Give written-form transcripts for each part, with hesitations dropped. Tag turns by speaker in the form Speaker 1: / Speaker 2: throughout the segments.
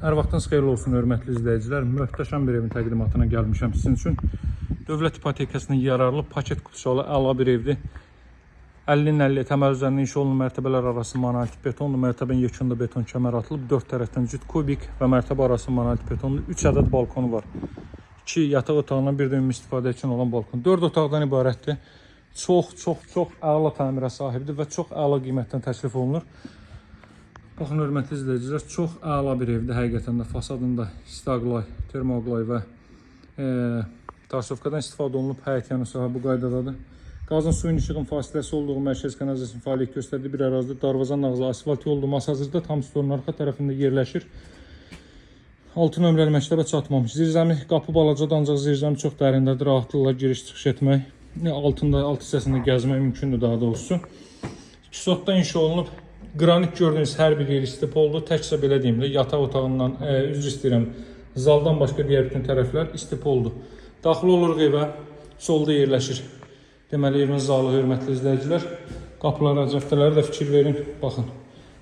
Speaker 1: Hər vaxtınız xeyirli olsun, hörmətli izləyicilər. Möhtəşəm bir evin təqdimatına gəlmişəm sizin üçün. Dövlət ipotekasına yararlı paket qutusu olan əla bir evdir. 50-nin 50 təməl üzərində inşa olunan mərtəbələr arası monolitik betonlu, mərtəbənin yekunda beton kəmər atılıb, 4 tərəfdən cüt kubik və mərtəbə arası monolitik betonlu 3 ədəd balkonu var. 2 yataq otağından bir də ümumi istifadə üçün olan balkon. 4 otaqdan ibarətdir. Çox əla təmirə sahibdir və çox əla qiymətdən təklif olunur. Baxın, hörmətli izləyicilər, çox əla bir evdir həqiqətən də. Fasadında istiaqlay, termoqlay və tarsovkadan istifadə olunub. Həyət yanı sahə bu qaydadadır. Qazın suyun işığın fasiləsi olduğu mərkəz kanalizasiya fəaliyyət göstərdiyi bir ərazidə darvazanın ağzı asfalt yoldur. Masazırda tam storun arxa tərəfində yerləşir. 6 nömrəli məktəbə çatmamış. Zirzəmi qapı balacadır, ancaq zirzəmi çox dərindədir. Rahatlıqla giriş-çıxış etmək, alt hissəsində gəzmək mümkündür daha doğrusu. 2 sotda inşa olunub. Qranit gördüyünüz hər bir yer istipoldur. Təkcə belə deyim də, yataq otağından, üzr istəyirəm, zaldan başqa digər bütün tərəflər istipoldur. Daxil oluruq evə, solda yerləşir. Deməli, evin zalı, hörmətli izləyicilər. Qapılara, cəftələri də fikir verin. Baxın,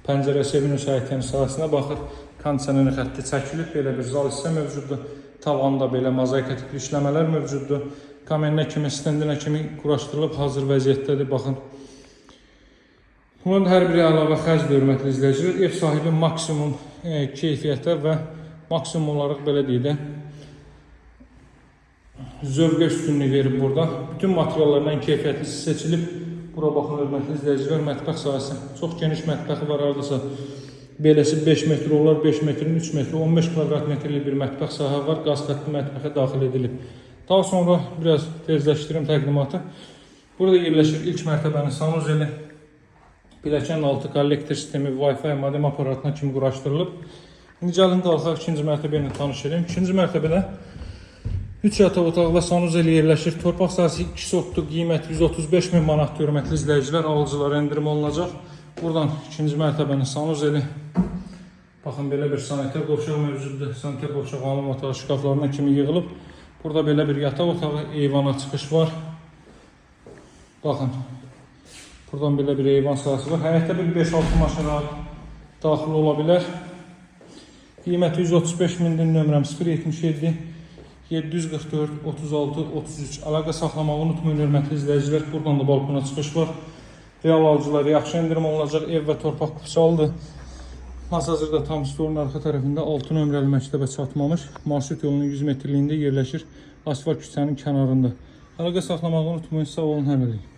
Speaker 1: pəncərəsi evin həyətinin sahəsinə baxır. Kondisioner xətti çəkilib, belə bir zal hissə mövcuddur. Tavanda belə mozaika tipli işləmələr mövcuddur. Kameninə kimi, stendinə kimi quraşdırılıb, hazır vəziyyətdədir. Baxın. Bunların hər biri əlavə xərcdir, hörmətli izləyicilər. Ev sahibi maksimum keyfiyyətə və maksimum olaraq belə deyək də zövqə üstünlük verib burada. Bütün materiallarla keyfiyyətlisi seçilib. Bura baxın, hörmətli izləyicilər, mətbəx sahəsi. Çox geniş mətbəxi var, haradasa beləsi 5 metr olar, 5 metrin 3 metr, 15 kvadrat metrlik bir mətbəx sahə var. Qaz xətti mətbəxə daxil edilib. Daha sonra biraz tezləşdirim təqdimatı. Burada yerləşir ilk mərtəbənin sanuzeli. Pilləkənin altı kollektor sistemi, Wi-Fi modem aparatına kimi quraşdırılıb. İndi gəlin qalxaq ikinci mərtəbə ilə tanış edeyim. İkinci mərtəbədə 3 yataq otağı və sanuzeli yerləşir. Torpaq sahəsi 2 sotluq, qiyməti 135 min manatdır, hörmətli izləyicilər. Alıcılara endirim olunacaq. Buradan ikinci mərtəbənin sanuzeli. Baxın, belə bir sanitar qovşaq mövcuddur. Sanitar qovşaq alım otağı şkaflarına kimi yığılıb. Burada belə bir yataq otağı, eyvana çıxış var. Baxın. Buradan belə bir eyvan sahəsi var. Həyətdə bir 5-6 maşın daxil ola bilər. Qiyməti 135 mindir, nömrəm 077 744 36 33. Əlaqə saxlamağı unutmayın, hörmətli izləyicilər. Buradan da balkona çıxış var. Real alıcılara yaxşı endirim olunacaq. Ev və torpaq qupçalıdır. Masazırda tam storun arxa tərəfində 6 nömrəli məktəbə çatmamış. Marşrut yolunun 100 metrliyində yerləşir. Asfalt küçənin kənarında. Əlaqə saxlamağı unutmayın. Sağ olun, həmləlik.